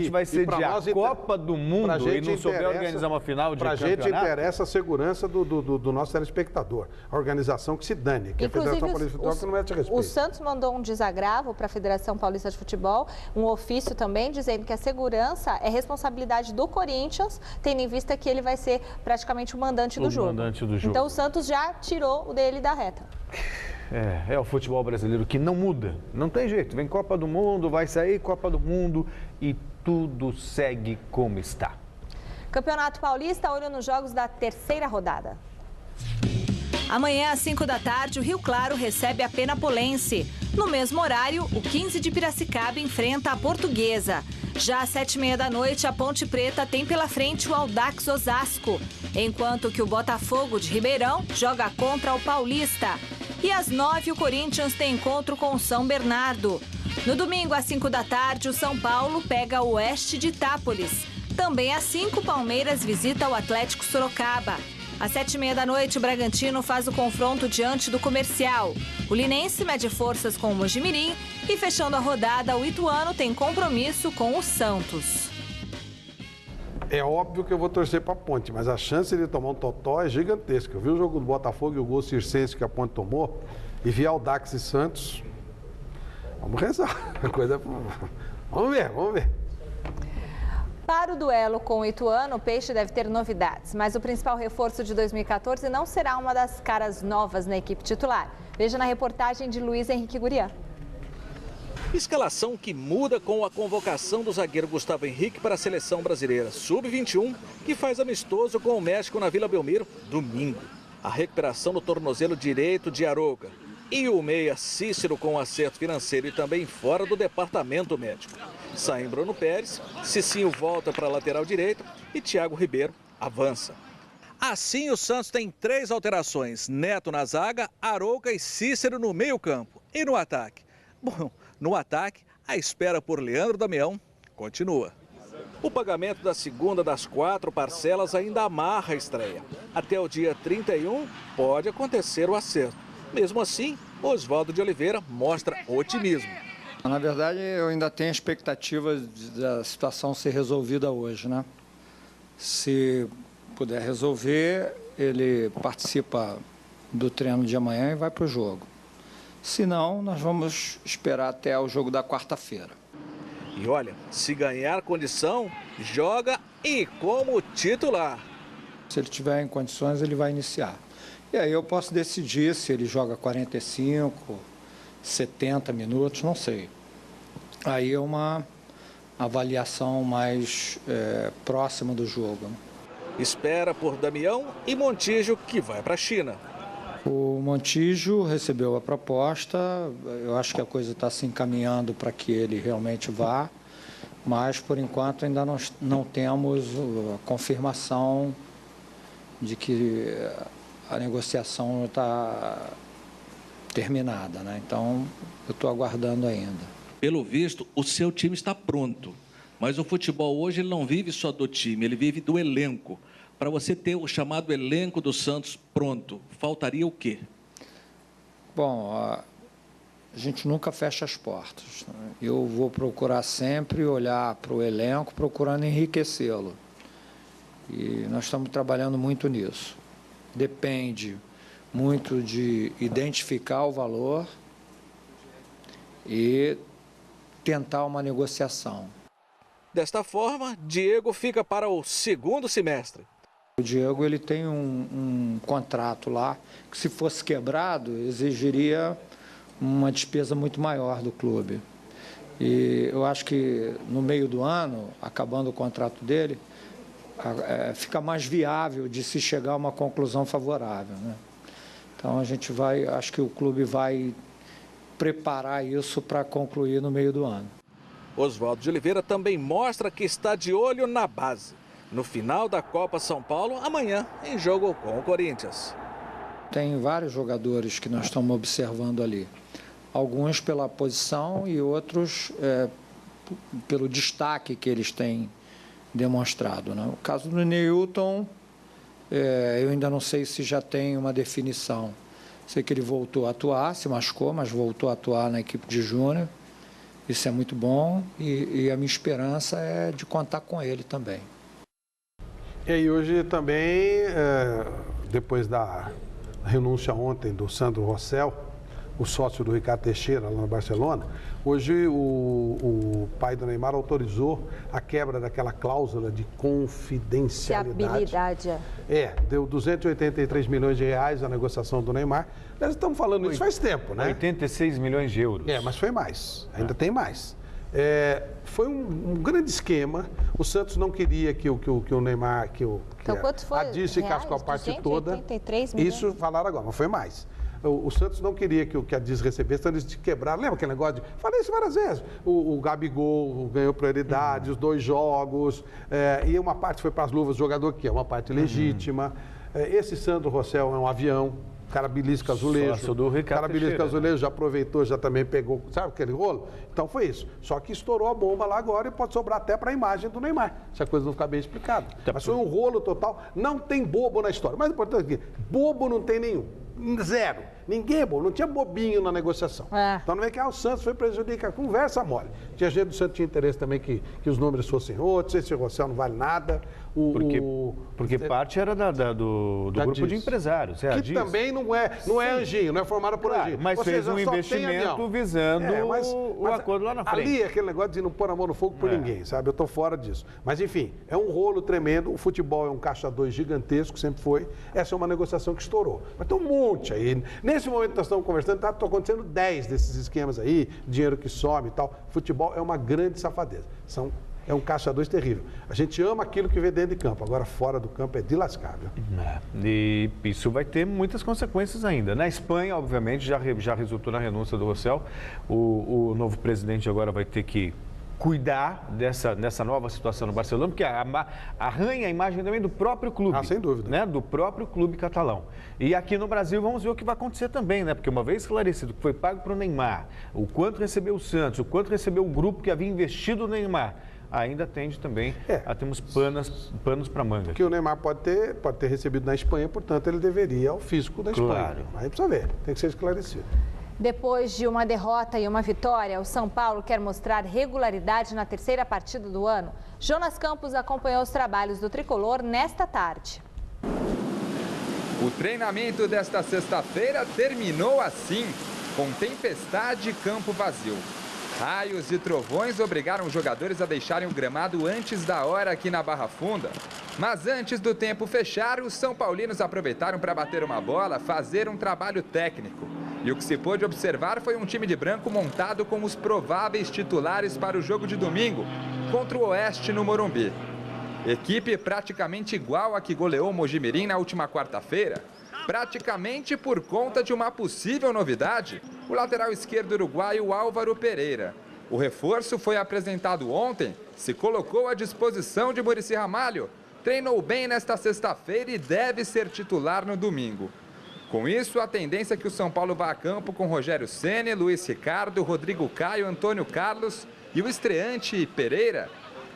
vai sediar a Copa do Mundo e não souber organizar uma final de campeonato... Pra gente interessa a segurança do nosso telespectador, a organização que se dane, que inclusive, a Federação Paulista de Futebol que não mete respeito. O Santos mandou um desagravo para a Federação Paulista de Futebol, um ofício também, dizendo que a segurança é responsabilidade do Corinthians, tendo em vista que ele vai ser praticamente o mandante do jogo. Então o Santos já tirou o dele da reta. É o futebol brasileiro que não muda, não tem jeito. Vem Copa do Mundo, vai sair Copa do Mundo e tudo segue como está. Campeonato Paulista, olho nos jogos da terceira rodada. Amanhã, às 5 da tarde, o Rio Claro recebe a Penapolense. No mesmo horário, o 15 de Piracicaba enfrenta a Portuguesa. Já às 7h30 da noite, a Ponte Preta tem pela frente o Audax Osasco, enquanto que o Botafogo de Ribeirão joga contra o Paulista. E às 9h, o Corinthians tem encontro com o São Bernardo. No domingo, às 5 da tarde, o São Paulo pega o Oeste de Itápolis. Também às 5, o Palmeiras visita o Atlético Sorocaba. Às 7h30 da noite, o Bragantino faz o confronto diante do Comercial. O Linense mede forças com o Mojimirim e, fechando a rodada, o Ituano tem compromisso com o Santos. É óbvio que eu vou torcer para a Ponte, mas a chance de tomar um totó é gigantesca. Eu vi o jogo do Botafogo e o gol circense que a Ponte tomou e vi Audax e Santos. Vamos rezar. Vamos ver. Para o duelo com o Ituano, o Peixe deve ter novidades, mas o principal reforço de 2014 não será uma das caras novas na equipe titular. Veja na reportagem de Luiz Henrique Gurian. Escalação que muda com a convocação do zagueiro Gustavo Henrique para a seleção brasileira sub-21, que faz amistoso com o México na Vila Belmiro domingo. A recuperação do tornozelo direito de Arouca e o meia Cícero com acerto financeiro e também fora do departamento médico. Saem Bruno Pérez, Cicinho volta para a lateral direita e Thiago Ribeiro avança. Assim, o Santos tem 3 alterações: Neto na zaga, Arouca e Cícero no meio-campo. E no ataque? Bom, no ataque, a espera por Leandro Damião continua. O pagamento da segunda das 4 parcelas ainda amarra a estreia. Até o dia 31 pode acontecer o acerto. Mesmo assim, Oswaldo de Oliveira mostra otimismo. Na verdade, eu ainda tenho expectativa da situação ser resolvida hoje, né? Se puder resolver, ele participa do treino de amanhã e vai para o jogo. Se não, nós vamos esperar até o jogo da quarta-feira. E olha, se ganhar condição, joga e como titular. Se ele tiver em condições, ele vai iniciar. E aí eu posso decidir se ele joga 45, 70 minutos, não sei. Aí é uma avaliação mais próxima do jogo. Espera por Damião e Montijo, que vai para a China. O Montijo recebeu a proposta, eu acho que a coisa está se encaminhando para que ele realmente vá, mas por enquanto ainda não temos a confirmação de que a negociação está terminada, né? Então eu estou aguardando ainda. Pelo visto, o seu time está pronto, mas o futebol hoje ele não vive só do time, ele vive do elenco. Para você ter o chamado elenco do Santos pronto, faltaria o quê? Bom, a gente nunca fecha as portas. Eu vou procurar sempre olhar para o elenco, procurando enriquecê-lo. E nós estamos trabalhando muito nisso. Depende muito de identificar o valor e tentar uma negociação. Desta forma, Diego fica para o segundo semestre. O Diego ele tem um contrato lá que, se fosse quebrado, exigiria uma despesa muito maior do clube. E eu acho que no meio do ano, acabando o contrato dele, fica mais viável de se chegar a uma conclusão favorável, né? Então acho que o clube vai preparar isso para concluir no meio do ano. Oswaldo de Oliveira também mostra que está de olho na base. No final da Copa São Paulo, amanhã, em jogo com o Corinthians. Tem vários jogadores que nós estamos observando ali. Alguns pela posição e outros pelo destaque que eles têm demonstrado, né? O caso do Neilton, eu ainda não sei se já tem uma definição. Sei que ele voltou a atuar, se machucou, mas voltou a atuar na equipe de júnior. Isso é muito bom e a minha esperança é de contar com ele também. E aí hoje também, depois da renúncia ontem do Sandro Rosell, o sócio do Ricardo Teixeira lá no Barcelona, hoje o pai do Neymar autorizou a quebra daquela cláusula de confidencialidade. Deu 283 milhões de reais a negociação do Neymar. Nós estamos falando isso faz tempo, né? 86 milhões de euros. Mas foi mais, ainda tem mais. Foi um grande esquema. O Santos não queria que o Neymar, então, quanto foi? A Dice ficasse com a parte 283 toda. milhões? Isso falaram agora, mas foi mais. O Santos não queria que a Dice recebesse, então eles quebraram. Lembra aquele negócio de... Falei isso várias vezes. O Gabigol ganhou prioridade, os 2 jogos, e uma parte foi para as luvas do jogador, que é uma parte legítima. Esse Sandro Rosell é um avião. Cara belisca azulejo. Sócio do Ricardo Cara belisca Teixeira, azulejo, já aproveitou, já também pegou, sabe aquele rolo? Então foi isso. Só que estourou a bomba lá agora e pode sobrar até para a imagem do Neymar, se a coisa não ficar bem explicada. Mas foi um rolo total. Não tem bobo na história. Mas o importante é que bobo não tem nenhum. Zero. Ninguém é bobo. Não tinha bobinho na negociação. Então não é que o Santos foi prejudicar. Conversa mole. Tinha gente do Santos tinha interesse também que os números fossem outros. Esse Rosell não vale nada. Porque parte era do grupo Dice. De empresários. Que também não é anjinho, não é formado por anjinho. Mas fez um investimento visando o acordo lá na frente. Ali, aquele negócio de não pôr a mão no fogo por ninguém, sabe? Eu estou fora disso. Mas, enfim, é um rolo tremendo. O futebol é um caixa 2 gigantesco, sempre foi. Essa é uma negociação que estourou. Mas tem um monte aí. Nesse momento que nós estamos conversando, está acontecendo 10 desses esquemas aí, dinheiro que some e tal. Futebol é uma grande safadeza. É um caixa 2 terrível. A gente ama aquilo que vê dentro de campo. Agora, fora do campo, é de lascar, viu? E isso vai ter muitas consequências ainda. Na Espanha, obviamente, já resultou na renúncia do Rosell. O novo presidente agora vai ter que cuidar dessa nova situação no Barcelona, porque arranha a imagem também do próprio clube. Sem dúvida. Né? Do próprio clube catalão. E aqui no Brasil vamos ver o que vai acontecer também, né? Porque uma vez esclarecido que foi pago para o Neymar, o quanto recebeu o Santos, o quanto recebeu o grupo que havia investido no Neymar, ainda tende também a termos panos para manga. Que o Neymar pode ter recebido na Espanha, portanto, ele deveria ao fisco da Espanha. Aí precisa ver, tem que ser esclarecido. Depois de uma derrota e uma vitória, o São Paulo quer mostrar regularidade na terceira partida do ano. Jonas Campos acompanhou os trabalhos do tricolor nesta tarde. O treinamento desta sexta-feira terminou assim, com tempestade e campo vazio. Raios e trovões obrigaram os jogadores a deixarem o gramado antes da hora aqui na Barra Funda. Mas antes do tempo fechar, os são paulinos aproveitaram para bater uma bola, fazer um trabalho técnico. E o que se pôde observar foi um time de branco montado com os prováveis titulares para o jogo de domingo, contra o Oeste no Morumbi. Equipe praticamente igual a que goleou o Mojimirim na última quarta-feira. Praticamente por conta de uma possível novidade, o lateral esquerdo uruguaio Álvaro Pereira. O reforço foi apresentado ontem, se colocou à disposição de Muricy Ramalho, treinou bem nesta sexta-feira e deve ser titular no domingo. Com isso, a tendência é que o São Paulo vá a campo com Rogério Ceni, Luiz Ricardo, Rodrigo Caio, Antônio Carlos e o estreante Pereira.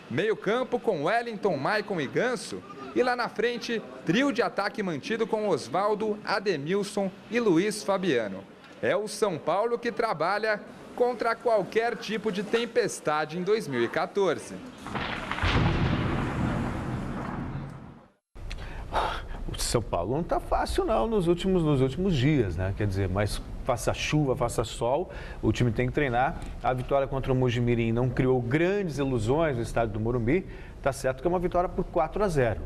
Meio campo com Wellington, Maicon e Ganso. E lá na frente, trio de ataque mantido com Osvaldo, Ademilson e Luiz Fabiano. É o São Paulo que trabalha contra qualquer tipo de tempestade em 2014. O São Paulo não está fácil não nos últimos dias, né? Quer dizer, mas faça chuva, faça sol, o time tem que treinar. A vitória contra o Mojimirim não criou grandes ilusões no estádio do Morumbi. Tá certo que é uma vitória por 4-0.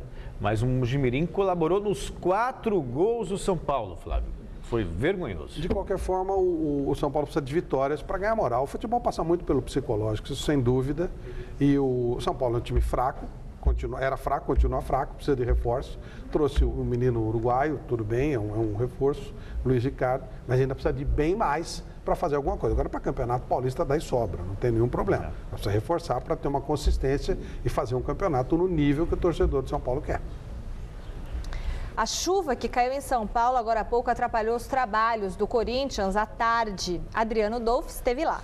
Mas o Mojimirim colaborou nos 4 gols do São Paulo, Flávio. Foi vergonhoso. De qualquer forma, o São Paulo precisa de vitórias para ganhar moral. O futebol passa muito pelo psicológico, isso sem dúvida. E o São Paulo é um time fraco, era fraco, continua fraco, precisa de reforço. Trouxe o menino uruguaio, tudo bem, é um reforço, Luiz Ricardo, mas ainda precisa de bem mais para fazer alguma coisa. Agora, para campeonato paulista, dá e sobra, não tem nenhum problema. Precisa reforçar para ter uma consistência e fazer um campeonato no nível que o torcedor de São Paulo quer. A chuva que caiu em São Paulo agora há pouco atrapalhou os trabalhos do Corinthians à tarde. Adriano Dolph esteve lá.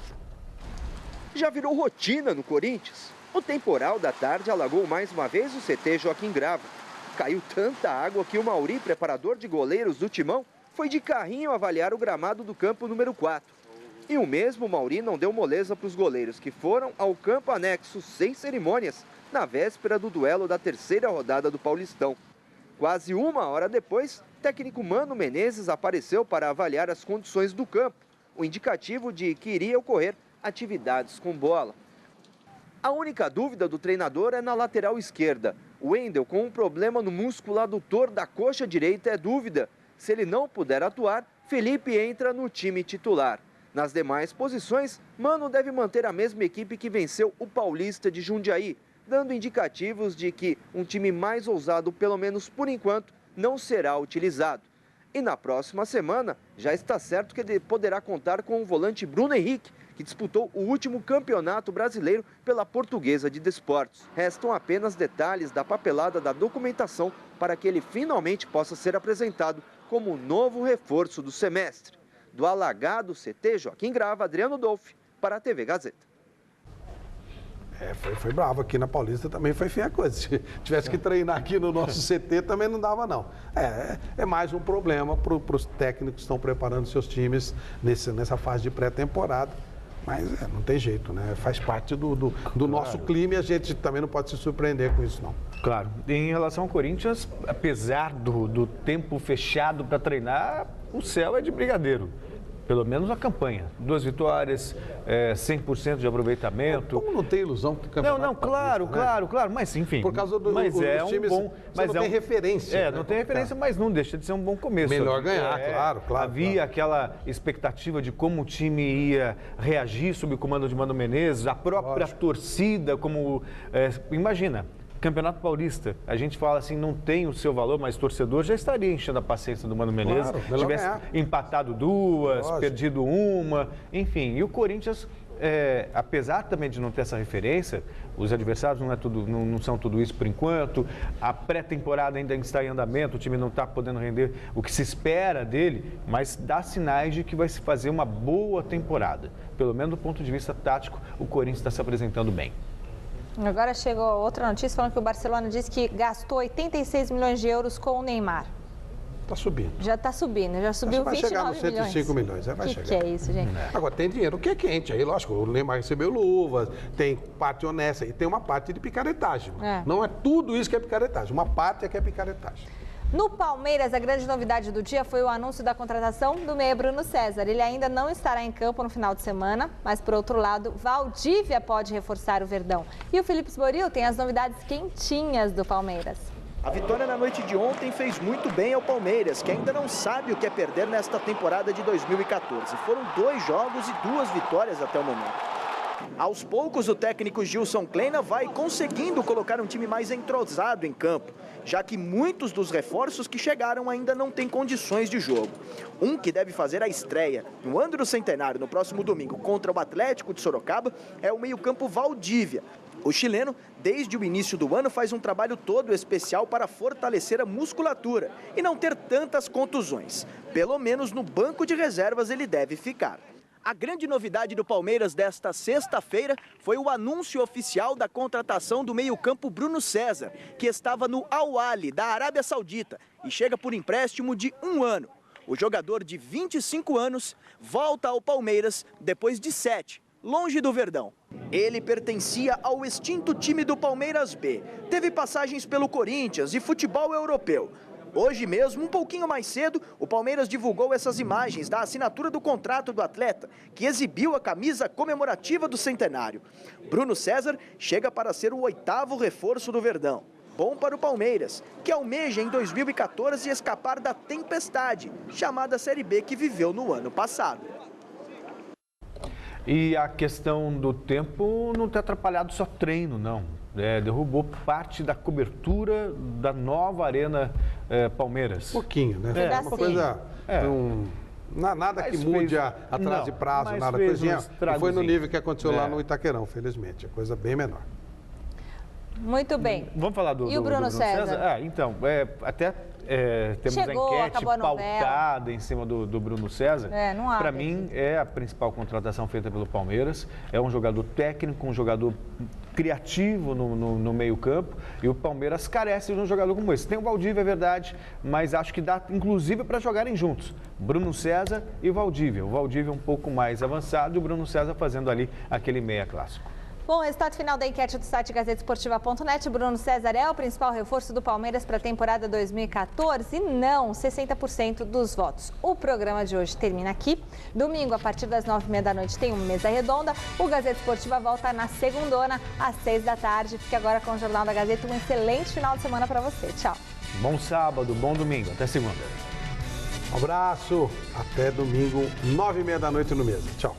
Já virou rotina no Corinthians. O temporal da tarde alagou mais uma vez o CT Joaquim Grava. Caiu tanta água que o Mauri, preparador de goleiros do Timão, foi de carrinho avaliar o gramado do campo número 4. E o mesmo Mauri não deu moleza para os goleiros que foram ao campo anexo sem cerimônias na véspera do duelo da 3ª rodada do Paulistão. Quase uma hora depois, técnico Mano Menezes apareceu para avaliar as condições do campo, o indicativo de que iria ocorrer atividades com bola. A única dúvida do treinador é na lateral esquerda. O Wendel, com um problema no músculo adutor da coxa direita, é dúvida. Se ele não puder atuar, Felipe entra no time titular. Nas demais posições, Mano deve manter a mesma equipe que venceu o Paulista de Jundiaí, dando indicativos de que um time mais ousado, pelo menos por enquanto, não será utilizado. E na próxima semana, já está certo que ele poderá contar com o volante Bruno Henrique, que disputou o último campeonato brasileiro pela Portuguesa de Desportos. Restam apenas detalhes da papelada da documentação para que ele finalmente possa ser apresentado como o novo reforço do semestre. Do alagado CT Joaquim Grava, Adriano Dolph, para a TV Gazeta. Foi bravo. Aqui na Paulista também foi feia a coisa. Se tivesse que treinar aqui no nosso CT também não dava, não. É mais um problema para os técnicos que estão preparando seus times nessa fase de pré-temporada. Mas não tem jeito, né? Faz parte do nosso clima e a gente também não pode se surpreender com isso, não. Claro. Em relação ao Corinthians, apesar do tempo fechado para treinar, o céu é de brigadeiro. Pelo menos a campanha. 2 vitórias, 100% de aproveitamento. Como não tem ilusão que o campeonato... Não, claro. Mas enfim. Por causa dos times, bom, mas não tem referência. Não tem referência, mas não deixa de ser um bom começo. Melhor ganhar, claro. Havia aquela expectativa de como o time ia reagir sob o comando de Mano Menezes, a própria torcida, como... imagina... Campeonato Paulista, a gente fala assim, não tem o seu valor, mas o torcedor já estaria enchendo a paciência do Mano Menezes, tivesse empatado 2, perdido 1, enfim. E o Corinthians, apesar também de não ter essa referência, os adversários não são tudo isso por enquanto, a pré-temporada ainda está em andamento, o time não está podendo render o que se espera dele, mas dá sinais de que vai se fazer uma boa temporada. Pelo menos do ponto de vista tático, o Corinthians está se apresentando bem. Agora chegou outra notícia falando que o Barcelona disse que gastou 86 milhões de euros com o Neymar. Está subindo. Já está subindo, já subiu 29 milhões. Vai chegar nos 105 milhões. Vai chegar. Que é isso, gente? Agora, tem dinheiro que é quente. Aí, lógico, o Neymar recebeu luvas, tem parte honesta e tem uma parte de picaretagem. Não é tudo isso que é picaretagem. Uma parte é que é picaretagem. No Palmeiras, a grande novidade do dia foi o anúncio da contratação do meia Bruno César. Ele ainda não estará em campo no final de semana, mas, por outro lado, Valdívia pode reforçar o Verdão. E o Felipe Esboril tem as novidades quentinhas do Palmeiras. A vitória na noite de ontem fez muito bem ao Palmeiras, que ainda não sabe o que é perder nesta temporada de 2014. Foram 2 jogos e 2 vitórias até o momento. Aos poucos, o técnico Gilson Kleina vai conseguindo colocar um time mais entrosado em campo, já que muitos dos reforços que chegaram ainda não têm condições de jogo. Um que deve fazer a estreia no Andro Centenário no próximo domingo contra o Atlético de Sorocaba é o meio-campo Valdívia. O chileno, desde o início do ano, faz um trabalho todo especial para fortalecer a musculatura e não ter tantas contusões. Pelo menos no banco de reservas ele deve ficar. A grande novidade do Palmeiras desta sexta-feira foi o anúncio oficial da contratação do meio-campo Bruno César, que estava no Al Ahly, da Arábia Saudita, e chega por empréstimo de 1 ano. O jogador de 25 anos volta ao Palmeiras depois de 7, longe do Verdão. Ele pertencia ao extinto time do Palmeiras B, teve passagens pelo Corinthians e futebol europeu. Hoje mesmo, um pouquinho mais cedo, o Palmeiras divulgou essas imagens da assinatura do contrato do atleta, que exibiu a camisa comemorativa do centenário. Bruno César chega para ser o 8º reforço do Verdão. bom para o Palmeiras, que almeja em 2014 escapar da tempestade, chamada Série B que viveu no ano passado. E a questão do tempo não tem atrapalhado só treino, não. Derrubou parte da cobertura da nova Arena Palmeiras. Pouquinho, né? Uma coisa... Nada que mude atrás de prazo, nada. Coisinha, foi no nível que aconteceu lá no Itaquerão, felizmente. É coisa bem menor. Muito bem. Vamos falar do Bruno César? Então, temos Chegou, a enquete a pautada em cima do Bruno César. Para mim, aqui. é a principal contratação feita pelo Palmeiras. É um jogador técnico, um jogador criativo no meio-campo. E o Palmeiras carece de um jogador como esse. Tem o Valdívia, é verdade, mas acho que dá, inclusive, para jogarem juntos. Bruno César e Valdívia. O Valdívia um pouco mais avançado e o Bruno César fazendo ali aquele meia clássico. Bom, resultado final da enquete do site gazetesportiva.net. Bruno César é o principal reforço do Palmeiras para a temporada 2014? Não, 60% dos votos. O programa de hoje termina aqui. Domingo, a partir das 9h30 da noite, tem uma mesa redonda. O Gazeta Esportiva volta na segundona, às 6 da tarde. Fique agora com o Jornal da Gazeta. Um excelente final de semana para você. Tchau. Bom sábado, bom domingo. Até segunda. Um abraço. Até domingo, 9h30 da noite no Mesa. Tchau.